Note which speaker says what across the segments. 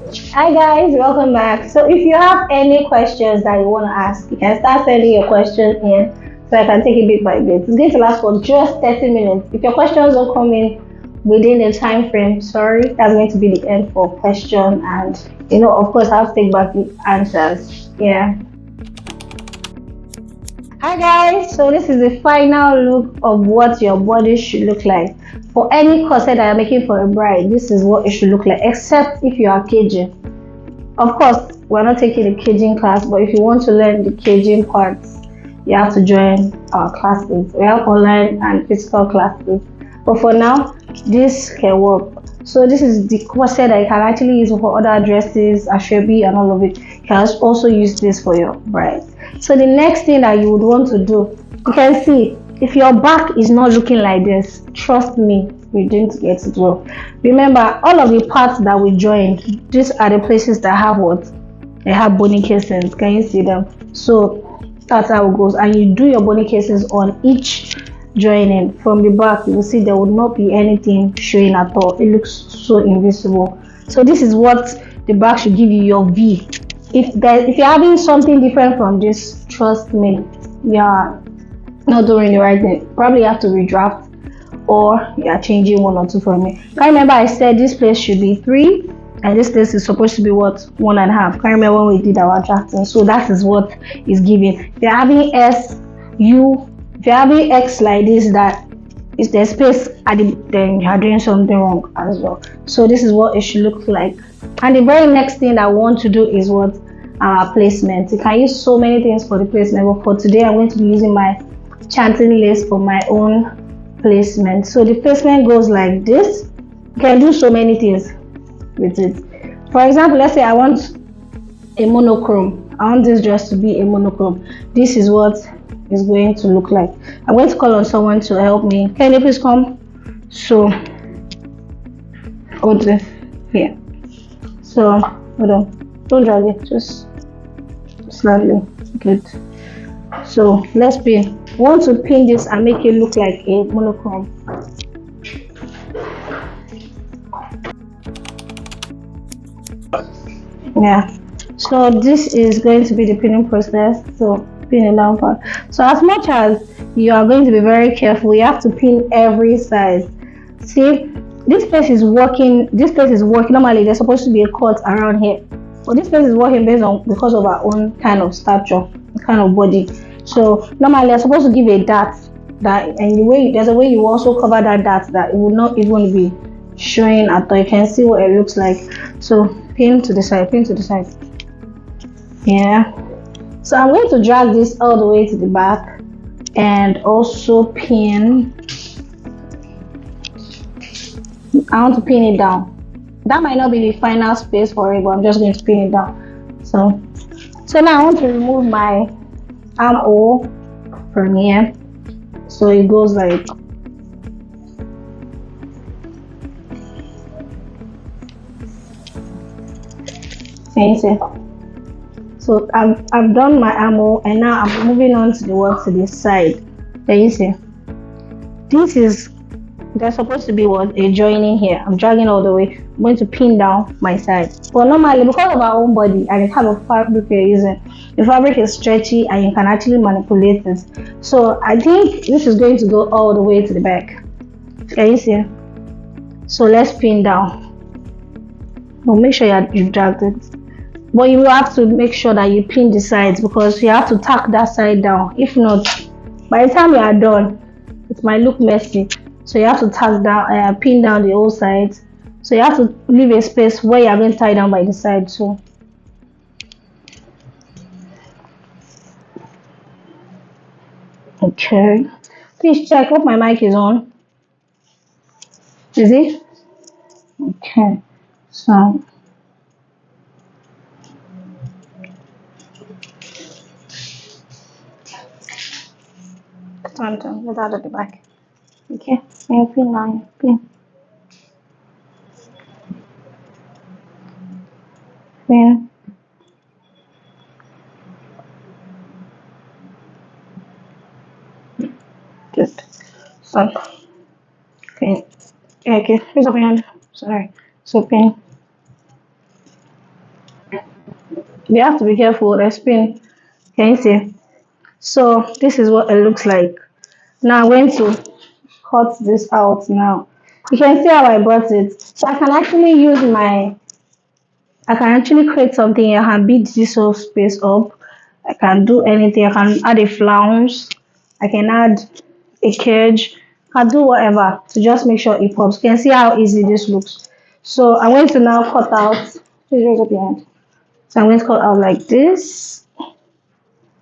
Speaker 1: Hi guys, welcome back. So if you have any questions that you want to ask, you can start sending your question in so I can take it bit by bit. It's going to last for just 30 minutes. If your questions don't come in within the time frame, sorry, that's going to be the end for question and of course I'll take back the answers. Yeah. Hi guys, so this is the final look of what your body should look like. For any corset that you're making for a bride, this is what it should look like, except if you are Cajun. Of course, we're not taking the caging class, but if you want to learn the caging parts, you have to join our classes. We have online and physical classes. But for now, this can work. So this is the corset that you can actually use for other dresses, ashwabi and all of it. You can also use this for your bride. So the next thing that you would want to do, you can see, if your back is not looking like this, trust me, you didn't get it well. Remember, all of the parts that we joined, these are the places that have what? They have bony casings. Can you see them? So that's how it goes. And you do your bony casings on each joining. From the back, you will see there would not be anything showing at all. It looks so invisible. So this is what the back should give you, your V. If you're having something different from this, trust me, you're not doing the right thing. Probably have to redraft or you're changing one or two for me. Can you remember I said this place should be 3 and this place is supposed to be what, 1.5. Can you remember when we did our drafting? So that is what is given. If you're having S, U, if you're having X like this, that is the space at the, then you're doing something wrong as well. So this is what it should look like. And the very next thing I want to do is what, placement. You can use so many things for the placement, but for today I'm going to be using my chanting lace for my own placement. So the placement goes like this. You can do so many things with it. For example, let's say I want a monochrome. I want this dress to be a monochrome. This is what it's going to look like. I'm going to call on someone to help me. Can you please come? So hold this here. So hold on, don't drag it, just slightly. Good. So let's pin. We want to pin this and make it look like a monochrome. Yeah. So this is going to be the pinning process. So pin it down part. So as much as you are going to be very careful, you have to pin every side. See, this place is working. This place is working. Normally there's supposed to be a cut around here, but this place is working based on because of our own kind of stature, kind of body. So normally I'm supposed to give a dart that, and the way there's a way you also cover that dart that it will not even be showing at all. You can see what it looks like. So pin to the side, pin to the side. Yeah. So I'm going to drag this all the way to the back and also pin. I want to pin it down. That might not be the final space for it, but I'm just going to pin it down. So now I want to remove my armhole from here. So it goes like fancy. So I've done my armhole and now I'm moving on to the work to this side. Can you see? This is, there's supposed to be what, a joining here. I'm dragging all the way. I'm going to pin down my side. But normally, because of our own body and the type of fabric you're using, the fabric is stretchy and you can actually manipulate it. So I think this is going to go all the way to the back. Can you see? So let's pin down. Well, make sure you've dragged it. But you will have to make sure that you pin the sides because you have to tack that side down. If not, by the time you are done, it might look messy. So you have to tack down, pin down the whole sides. So you have to leave a space where you are going to tie down by the side too. Okay. Please check. Hope my mic is on. Is it? Okay. So turn. Get out of the back. Okay. And pin line. Pin. Pin. Good. So pin. Okay. Here's up your hand. Sorry. So pin. You have to be careful with the spin. Can you see? So this is what it looks like. Now I'm going to cut this out now. You can see how I brought it. So I can actually create something. I can beat this whole space up. I can do anything. I can add a flounce. I can add a cage. I can do whatever to just make sure it pops. You can see how easy this looks. So I'm going to now cut out. Please raise up your hand. So I'm going to cut out like this.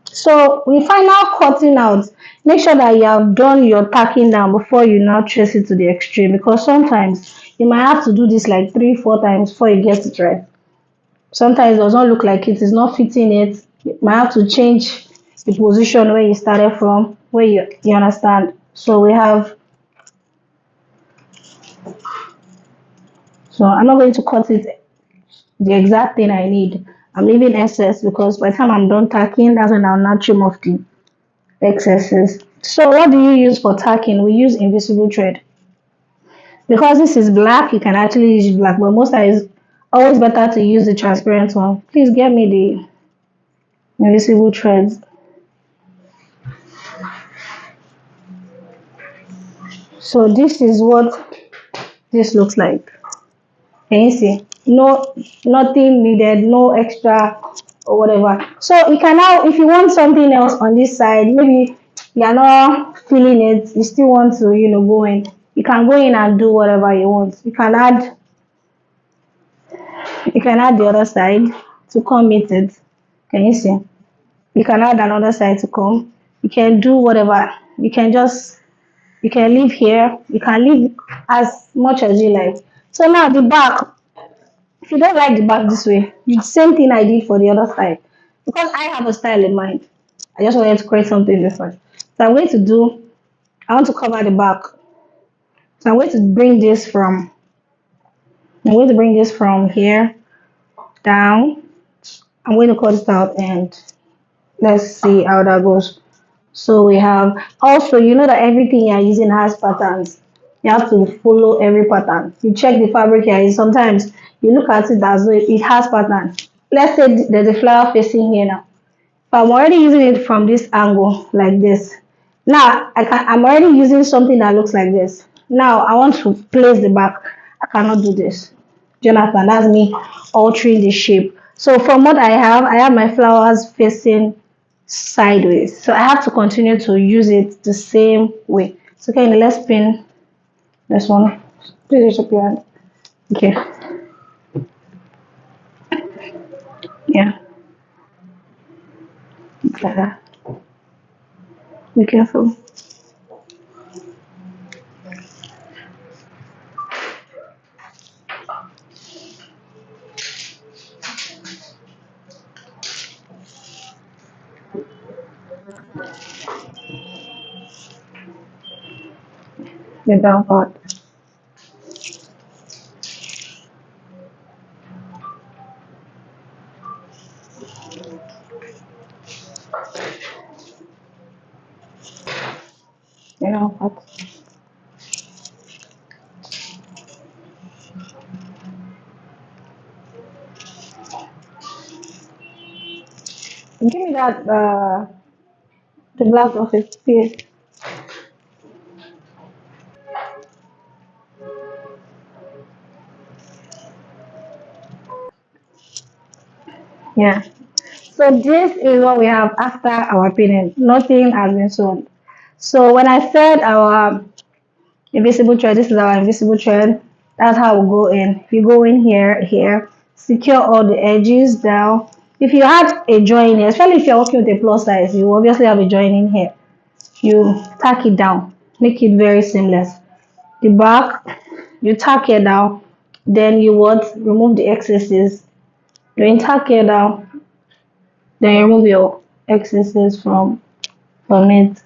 Speaker 1: So we final cutting out, make sure that you have done your tacking down before you now trace it to the extreme, because sometimes you might have to do this like 3 4 times before you get it right. Sometimes it does not look like it's not fitting it. You might have to change the position where you started from, where you understand. So we have, so I'm not going to cut it the exact thing I need. I'm leaving excess because by the time I'm done tacking, that's when I'll now trim off the excesses. So what do you use for tacking? We use invisible thread. Because this is black, you can actually use black, but most times it's always better to use the transparent one. Please get me the invisible threads. So this is what this looks like. Can you see? No, nothing needed, no extra or whatever. So you can now, if you want something else on this side, maybe you're not feeling it, you still want to, go in. You can go in and do whatever you want. You can add the other side to come with it. Can you see? You can add another side to come. You can do whatever. You can leave here. You can leave as much as you like. So now the back, if you don't like the back this way, the same thing I did for the other side. Because I have a style in mind. I just wanted to create something different. So I want to cover the back. So I'm going to bring this from here down. I'm going to cut it out and let's see how that goes. So we have also, that everything you're using has patterns. You have to follow every pattern. You check the fabric you're using. Sometimes you look at it as though it has pattern. Let's say there's a flower facing here now. But I'm already using it from this angle like this. Now I'm already using something that looks like this. Now I want to place the back. I cannot do this. Jonathan, that's me altering the shape. So from what I have my flowers facing sideways. So I have to continue to use it the same way. So okay, let's pin this one. Please raise up your hand. Okay. Yeah. Like that. Be careful. The down part. The down part. Give me that the black office, please. Yeah. So this is what we have after our pinning. Nothing has been sewn. So when I said our invisible thread, this is our invisible thread. That's how we go in. You go in here, secure all the edges down. If you have a join here, especially if you're working with a plus size, you obviously have a join in here. You tack it down, make it very seamless. The back, you tack it down, then you what? Remove the excesses. Then tack it down, then you remove your excesses from it.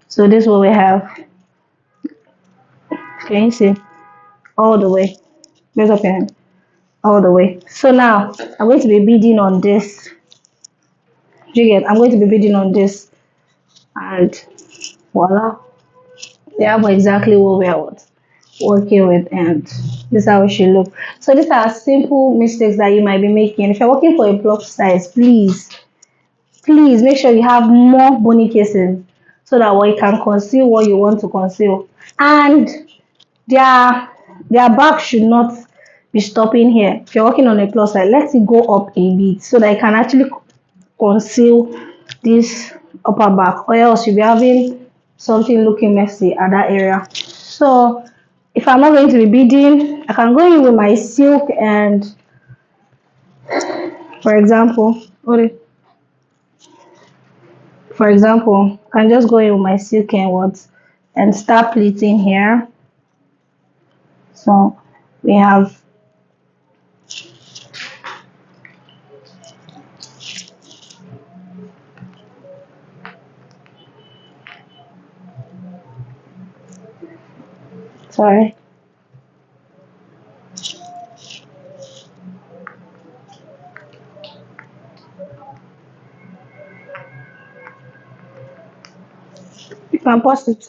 Speaker 1: So this is what we have. Can you see? All the way. Raise up your hand. All the way. So now I'm going to be beading on this. Do you get? I'm going to be beading on this, and voila. They have exactly what we want. working with, and this is how it should look. So these are simple mistakes that you might be making. If you're working for a plus size, please make sure you have more bony cases so that you can conceal what you want to conceal. And their their back should not be stopping here. If you're working on a plus size, let it go up a bit so that you can actually conceal this upper back, or else you'll be having something looking messy at that area. So if I'm not going to be beading, I can go in with my silk and, for example, I can just go in with my silk and what, and start pleating here. So we have, sorry, you can pause it.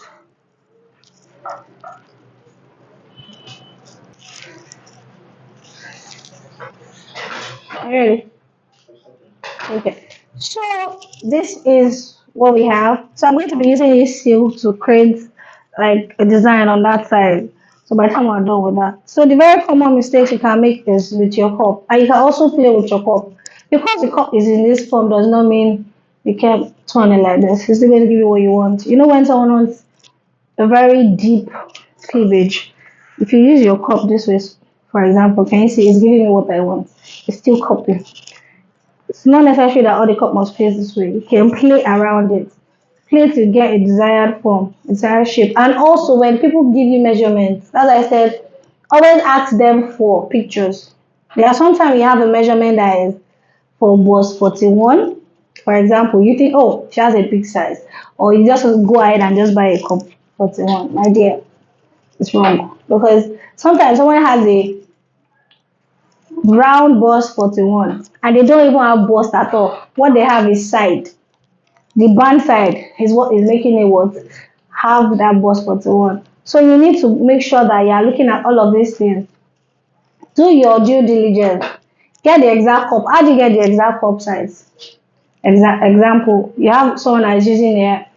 Speaker 1: Really? Okay. So this is what we have. So I'm going to be using this silk to create like a design on that side. So by the time we're done with that. So the very common mistakes you can make is with your cup. And you can also play with your cup. Because the cup is in this form does not mean you can turn it like this. It's still going to give you what you want. You know when someone wants a very deep cleavage, if you use your cup this way, for example, can you see it's giving me what I want? It's still cupping. It's not necessary that all the cup must face this way. You can play around it. Play to get a desired form, desired shape. And also when people give you measurements, as I said, always ask them for pictures. There are sometimes you have a measurement that is for bust 41. For example, you think, oh, she has a big size. Or you just go ahead and just buy a cup 41. My dear, it's wrong. Because sometimes someone has a round bust 41 and they don't even have bust at all. What they have is side. The band side is what is making it what have that bust 41. So you need to make sure that you are looking at all of these things. Do your due diligence. Get the exact cup. How do you get the exact cup size? Example, you have someone that is using a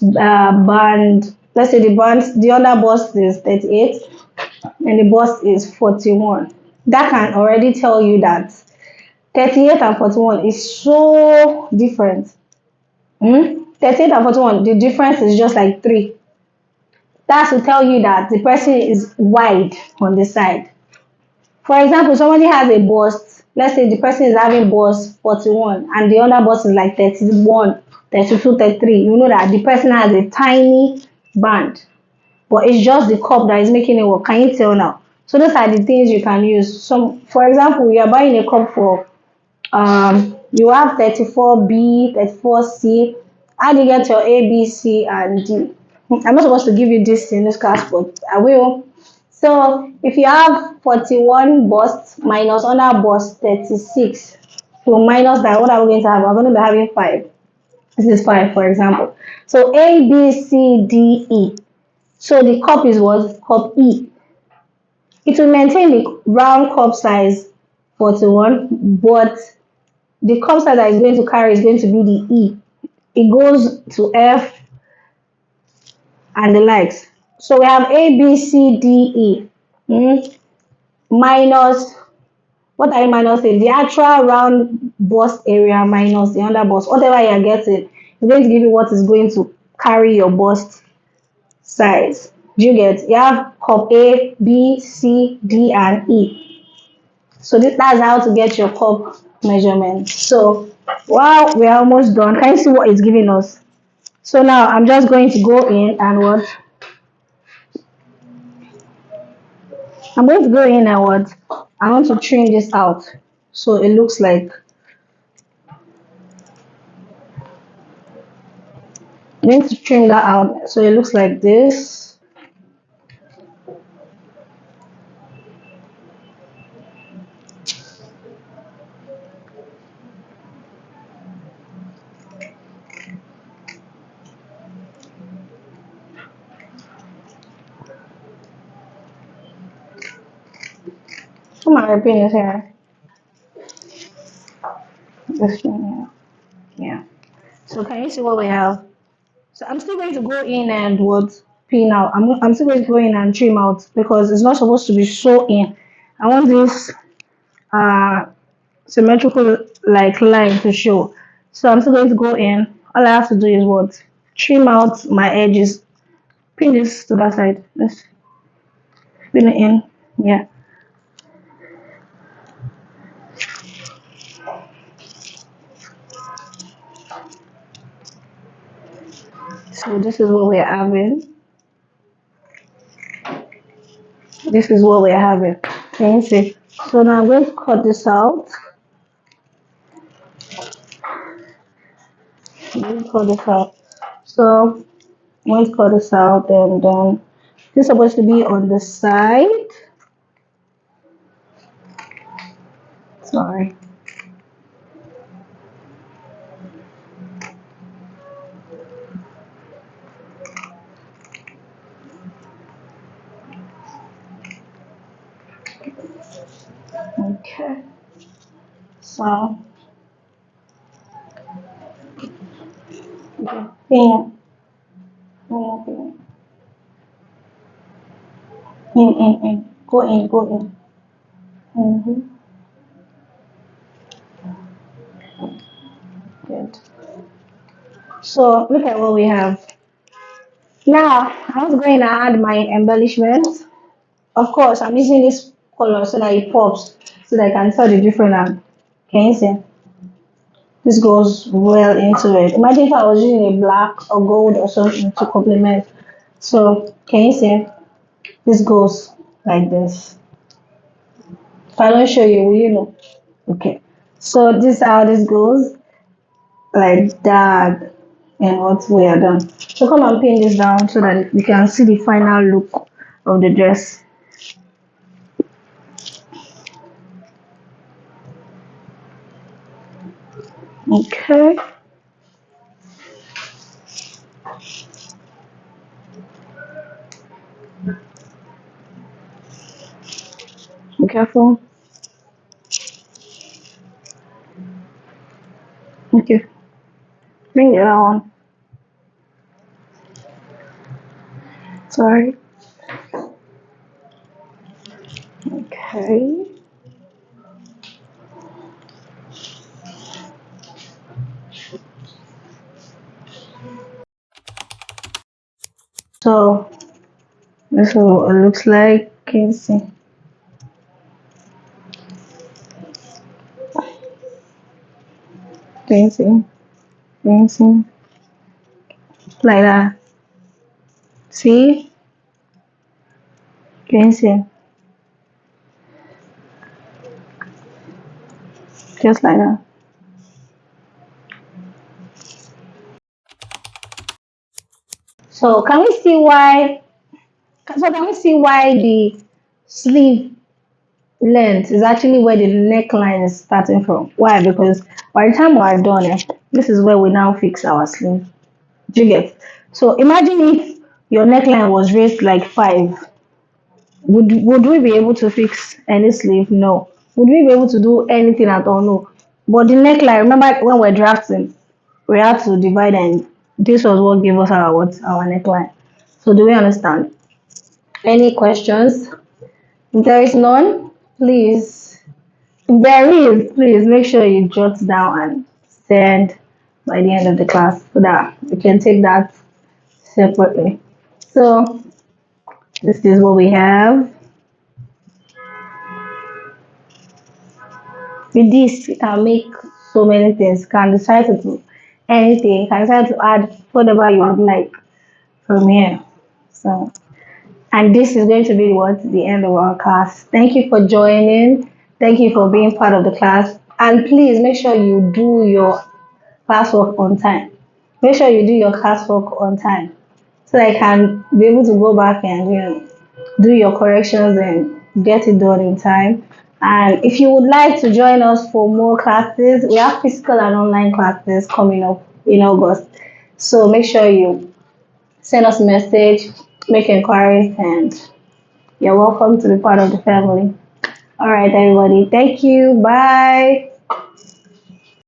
Speaker 1: band. Let's say the under bust is 38 and the bust is 41. That can already tell you that 38 and 41 is so different. 38 and 41, the difference is just like 3. That's to tell you that the person is wide on the side. For example, somebody has a bust. Let's say the person is having bust 41 and the other bust is like 31, 32, 33. You know that the person has a tiny band, but it's just the cup that is making it work. Can you tell now? So those are the things you can use. So, for example, you are buying a cup for you have 34B, 34C. How do you get your A, B, C, and D? I'm not supposed to give you this in this class, but I will. So if you have 41 bust minus under bust 36, so minus that, what are we going to have? We're going to be having 5. This is 5, for example. So A, B, C, D, E. So the cup is what? Cup E. It will maintain the round cup size 41, but the cup size that is going to carry is going to be the E. It goes to F and the likes. So we have A, B, C, D, E. Minus, what are you minusing? The actual round bust area minus the under bust. Whatever you are getting is going to give you what is going to carry your bust size. Do you get? You have cup A, B, C, D, and E. So that's how to get your cup measurement. So wow, we're almost done. Can you see what it's giving us? So now I'm just going to go in and what? I'm going to go in and what? I want to trim this out. So it looks like, I'm going to trim that out. So it looks like this. Come on, my pin is here. This one, yeah. Yeah. So can you see what we have? So I'm still going to go in and what pin out. I'm still going to go in and trim out because it's not supposed to be so in. I want this uh symmetrical like line to show. So I'm still going to go in. All I have to do is what? Trim out my edges. Pin this to that side. Let's pin it in. Yeah. So this is what we're having. This is what we're having. Can you see? So now I'm going to cut this out. I'm going to cut this out. So I'm going to cut this out and this is supposed to be on the side. Sorry. Okay. So okay. Pin. Pin. In. Go in. Go in. Mm-hmm. Good. So look at what we have. Now I was going to add my embellishments. Of course, I'm using this color so that it pops, so that I can tell the difference. Can you see? This goes well into it. Imagine if I was using a black or gold or something to complement. So can you see? This goes like this. If I don't show you, will you know? Okay. So this is how this goes, like that, and what we are done. So come and pin this down so that you can see the final look of the dress. Okay. Be careful. Okay. Bring it on. Sorry. Okay. So this is what it looks like. Can you see? Can you see? Can you see? Like that. See? Can you see? Just like that. So can we see why? So can we see why the sleeve length is actually where the neckline is starting from? Why? Because by the time we're done, this is where we now fix our sleeve. Do you get? So imagine if your neckline was raised like 5. Would we be able to fix any sleeve? No. Would we be able to do anything at all? No. But the neckline, remember when we're drafting, we had to divide, and this was what gave us our neckline. So do we understand? Any questions? If there is none, please. If there is, please make sure you jot down and send by the end of the class so that we can take that separately. So this is what we have. With this, you can make so many things. You can decide to do anything. You can decide to add whatever you would like from here. So, and this is going to be what the end of our class. Thank you for joining. Thank you for being part of the class. And please make sure you do your classwork on time. Make sure you do your classwork on time so that I can be able to go back and do your corrections and get it done in time. And if you would like to join us for more classes, we have physical and online classes coming up in August. So make sure you send us a message, make inquiries, and you're welcome to be part of the family. All right, everybody. Thank you. Bye.